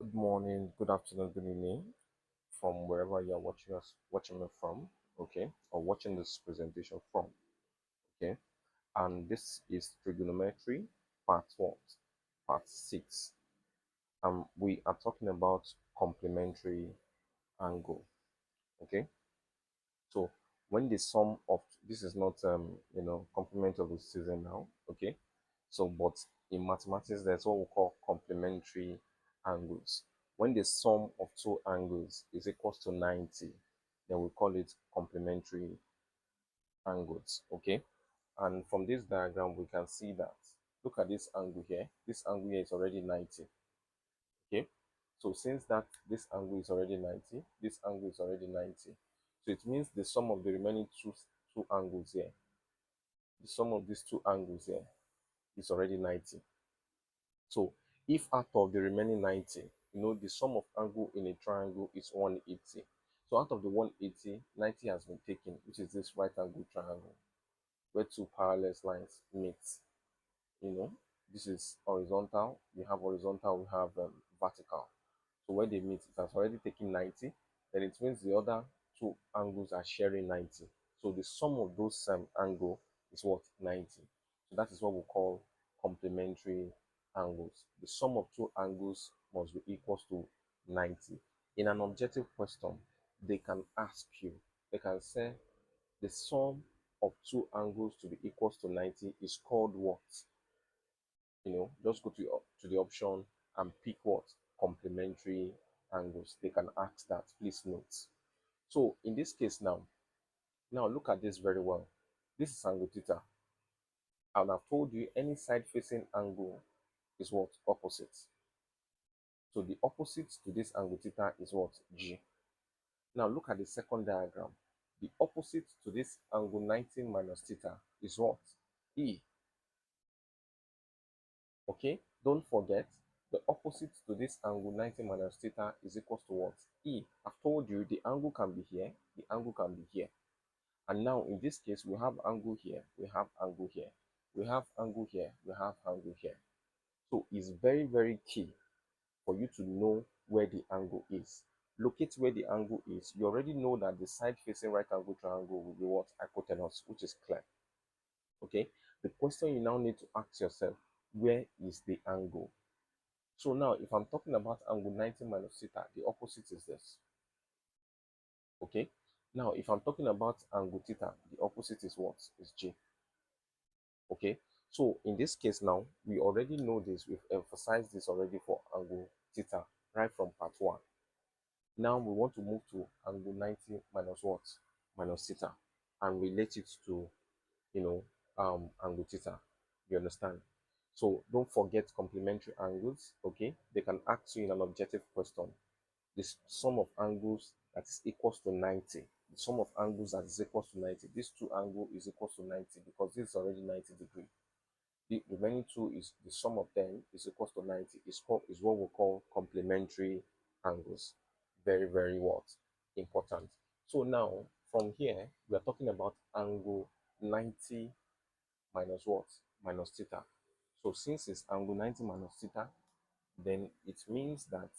Good morning, good afternoon, good evening from wherever you're watching me from, okay, or watching this presentation from, okay. And this is trigonometry part what? Part 6. We are talking about complementary angle, okay. So when the sum of this is not complement of the season now, okay. So but in mathematics, there's what we call complementary angles. When the sum of two angles is equals to 90, then we call it complementary angles, okay. And from this diagram we can see that, look at this angle here. This angle here is already 90, okay. So since that this angle is already 90, this angle is already 90, so it means the sum of the remaining two angles here, the sum of these two angles here is already 90. So if out of the remaining 90, the sum of angle in a triangle is 180. So out of the 180, 90 has been taken, which is this right angle triangle where two parallel lines meet. you know this is horizontal, we have horizontal, we have vertical. So where they meet, it has already taken 90, then it means the other two angles are sharing 90. So the sum of those angle is what? 90. So that is what we call complementary angles. The sum of two angles must be equals to 90. In an objective question, they can ask you, they can say the sum of two angles to be equals to 90 is called what? Just go to the option and pick what? Complementary angles. They can ask that. Please note. So in this case now look at this very well. This is angle theta, and I've told you any side facing angle is what? Opposite. So the opposite to this angle theta is what? G. Now look at the second diagram. The opposite to this angle 90 minus theta is what? E. Okay, don't forget the opposite to this angle 90 minus theta is equals to what? E. I've told you the angle can be here, the angle can be here. And now in this case, we have angle here, we have angle here, we have angle here, we have angle here. So it's very, very key for you to know where the angle is. Locate where the angle is. You already know that the side facing right angle triangle will be what? Hypotenuse, which is clear. Okay, the question you now need to ask yourself, where is the angle? So now if I'm talking about angle 90 minus theta, the opposite is this. Okay, now if I'm talking about angle theta, the opposite is what? Is J. Okay, so in this case now, we already know this, we've emphasized this already for angle theta right from part 1. Now we want to move to angle 90 minus what? Minus theta, and relate it to angle theta. You understand? So don't forget complementary angles. Okay, they can ask you in an objective question the sum of angles that is equals to 90. The sum of angles that is equals to 90. This two angle is equals to 90 because this is already 90 degree. The remaining two is the sum of them is equals to 90. Is what we call complementary angles. Very, very what? Important. So now from here we are talking about angle 90 minus what? Minus theta. So since it's angle 90 minus theta, then it means that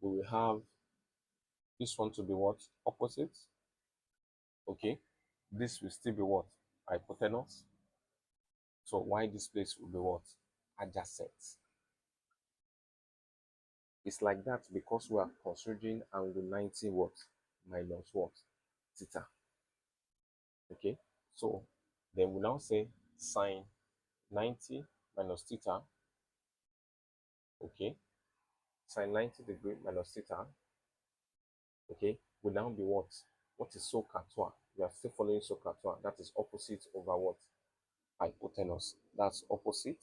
we will have this one to be what? Opposite. Okay. This will still be what? Hypotenuse. So why this place will be what? Adjacent. It's like that because we are considering angle 90 what? Minus what? Theta. Okay. So then we now say sine 90 minus theta. Okay. Sine 90 degree minus theta, okay, will now be what? What is SOHCAHTOA? We are still following SOHCAHTOA. That is opposite over what? Hypotenuse. That's opposite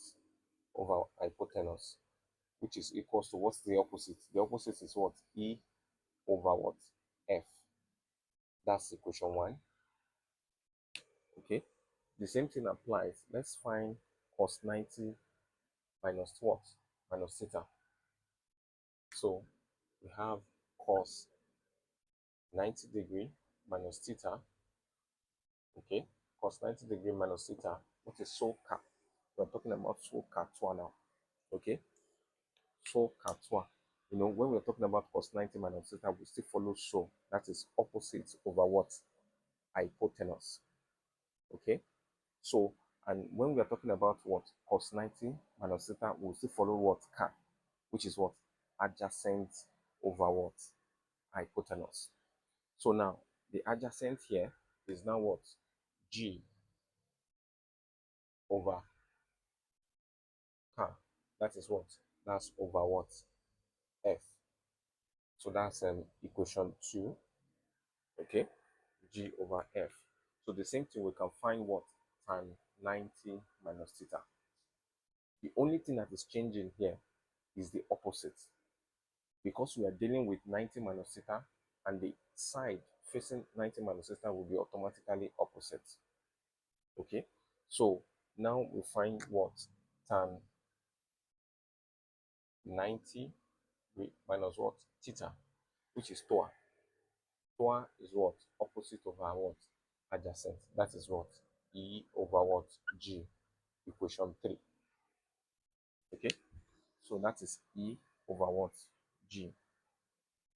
over hypotenuse, which is equals to what's the opposite? The opposite is what? E over what? F. That's equation 1. Okay. The same thing applies. Let's find cos 90 minus what? Minus theta. So we have cos 90 degree minus theta. Okay, cos 90 degree minus theta, what is SOHCAH? We're talking about SOHCAH now. Okay, So katwa. When we're talking about cos 90 minus theta, we still follow so. That is opposite over what? Hypotenuse. Okay? So, and when we are talking about what? Cos 90 minus theta, we'll still follow what? Ka, which is what? Adjacent over what? Hypotenuse. So now, the adjacent here is now what? G over Ka. That is what? That's over what? F. So that's equation 2, okay? G over F. So the same thing, we can find what? Tan 90 minus theta. The only thing that is changing here is the opposite. Because we are dealing with 90 minus theta, and the side facing 90 minus theta will be automatically opposite. Okay? So now we find what? Tan 90 minus what? Theta, which is TOA. TOA is what? Opposite over what? Adjacent. That is what? E over what? G. Equation 3. Okay? So that is E over what? G.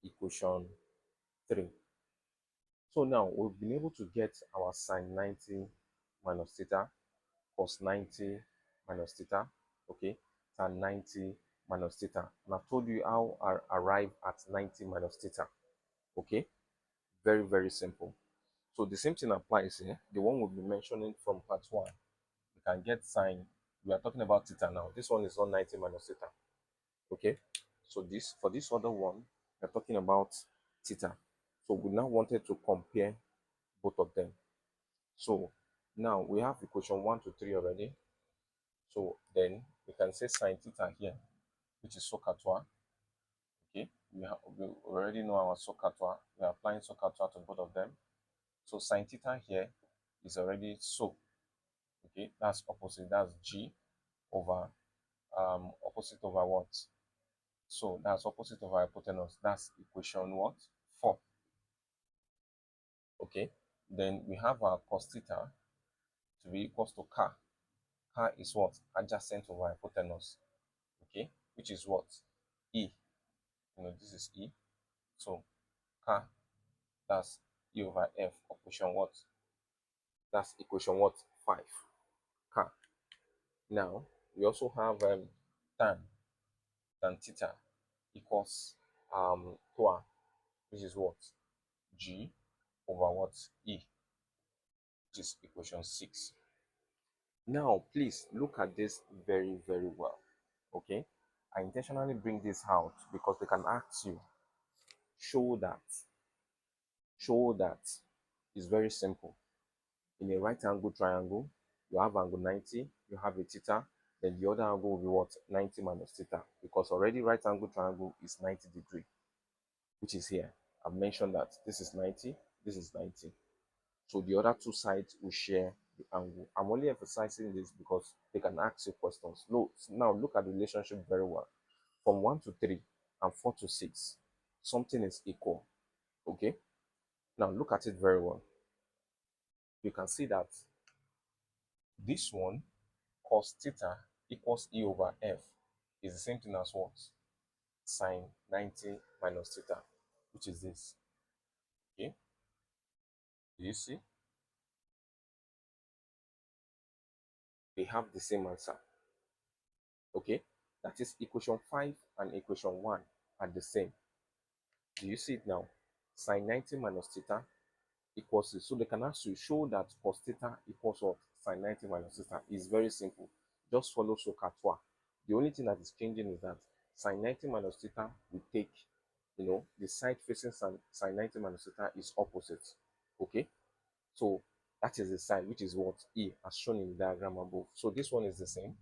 Equation 3. So now we've been able to get our sine 90 minus theta, cos 90 minus theta, okay, tan 90 minus theta. And I've told you how I arrive at 90 minus theta, okay? Very, very simple. So the same thing applies here. The one we'll be mentioning from part 1. We can get sine, we are talking about theta now. This one is not 90 minus theta, okay? So this, for this other one, we're talking about theta. So we now wanted to compare both of them. So now we have equation 1 to 3 already. So then we can say sine theta here, which is SOHCAHTOA. Okay, we already know our SOHCAHTOA. We are applying SOHCAHTOA to both of them. So sine theta here is already so. Okay, that's opposite. That's G over opposite over what? So that's opposite over hypotenuse. That's equation what? 4. Okay, then we have our cos theta to be equals to K. K is what? Adjacent over hypotenuse. Okay, which is what? E. This is E. So K, that's E over F, equation what? That's equation what? 5. K. Now we also have tan theta equals TOA, which is what? G over what? E, which is equation 6. Now please look at this very, very well. Okay, I intentionally bring this out because they can ask you, show that. Show that. Is very simple. In a right angle triangle, you have angle 90, you have a theta, then the other angle will be what? 90 minus theta, because already right angle triangle is 90 degree, which is here. I've mentioned that this is 90, this is 90. So the other two sides will share the angle. I'm only emphasizing this because they can ask you questions. No, now look at the relationship very well. From 1 to 3 and 4 to 6, something is equal. Okay? Now look at it very well. You can see that this one, cos theta equals E over F, is the same thing as what? Sine 90 minus theta, which is this. Okay? Do you see? They have the same answer. Okay? That is equation 5 and equation 1 are the same. Do you see it now? Sine 90 minus theta equals this. So they can ask you, show that cos theta equals what? Sine 90 minus theta. Is very simple. Just follow SOHCAHTOA. The only thing that is changing is that sine 90 minus theta will take, the side facing sine 90 minus theta is opposite. Okay? So that is the side, which is what? E, as shown in the diagram above. So this one is the same.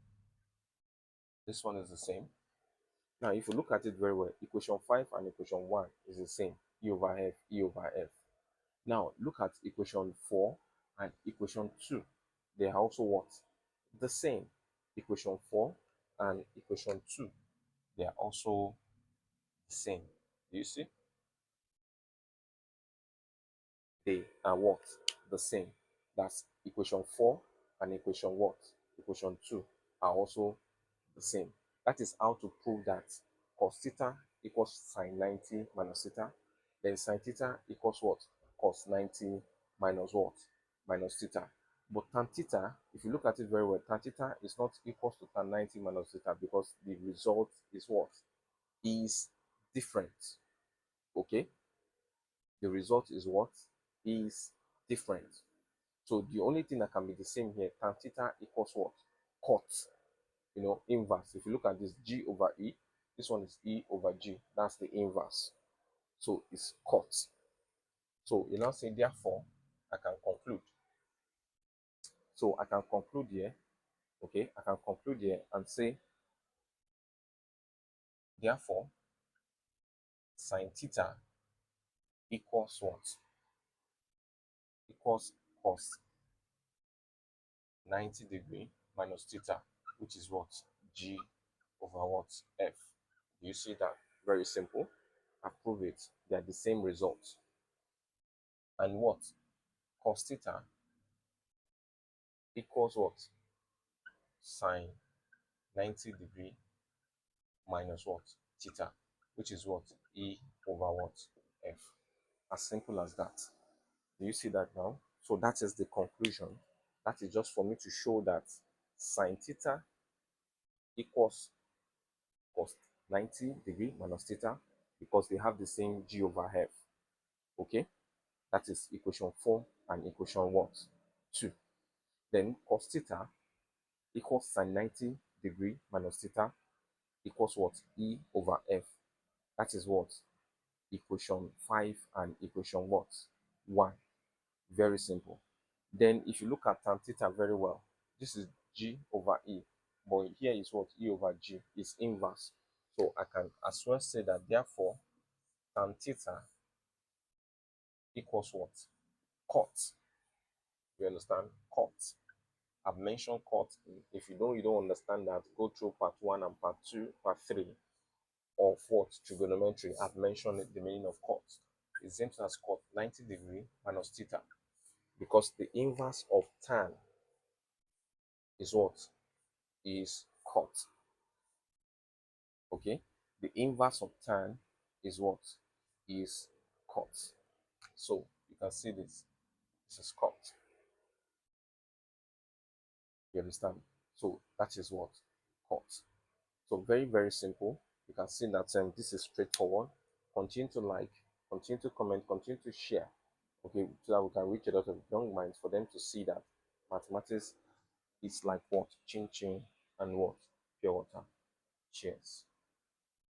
This one is the same. Now, if you look at it very well, equation 5 and equation 1 is the same. E over F, E over F. Now, look at equation 4 and equation 2. They are also what? The same. Equation 4 and equation 2. They are also the same. Do you see? They are what? The same. That's equation 4 and equation what? Equation 2 are also the same. That is how to prove that cos theta equals sine 90 minus theta. Then sine theta equals what? Cos 90 minus what? Minus theta. But tan theta, if you look at it very well, tan theta is not equals to tan 90 minus theta because the result is what? Is different. Okay? The result is what? Is different. So the only thing that can be the same here, tan theta equals what? Cot. Inverse. If you look at this, G over E, this one is E over G. That's the inverse. So it's cot. So you now say, therefore, I can conclude. So I can conclude here, okay? I can conclude here and say, therefore, sine theta equals what? Equals cos 90 degree minus theta, which is what? G over what? F. Do you see that? Very simple. I prove it. They are the same result. And what? Cos theta equals what? Sine 90 degree minus what? Theta, which is what? E over what? F. As simple as that. Do you see that now? So that is the conclusion. That is just for me to show that sine theta equals cos 90 degree minus theta because they have the same G over F. Okay? That is equation 4 and equation what? 2. Then cos theta equals sine 90 degree minus theta equals what? E over F. That is what? Equation 5 and equation what? 1. Very simple. Then if you look at tan theta very well, this is G over E. But here is what? E over G is inverse. So I can as well say that therefore tan theta equals what? Cot. You understand? Cot. I've mentioned cot. If you don't understand that, go through part 1 and part 2, part 3 of what? Trigonometry. I've mentioned the meaning of cot. It's same as cot 90 degree minus theta. Because the inverse of tan is what? Is cot. Okay? The inverse of tan is what? Is cot. So you can see this. This is cot. You understand? So that is what? Cot. So very, very simple. You can see that this is straightforward. Continue to like, continue to comment, continue to share. Okay, so that we can reach a lot of young minds for them to see that mathematics is like what? Chin chin and what? Pure water. Cheers.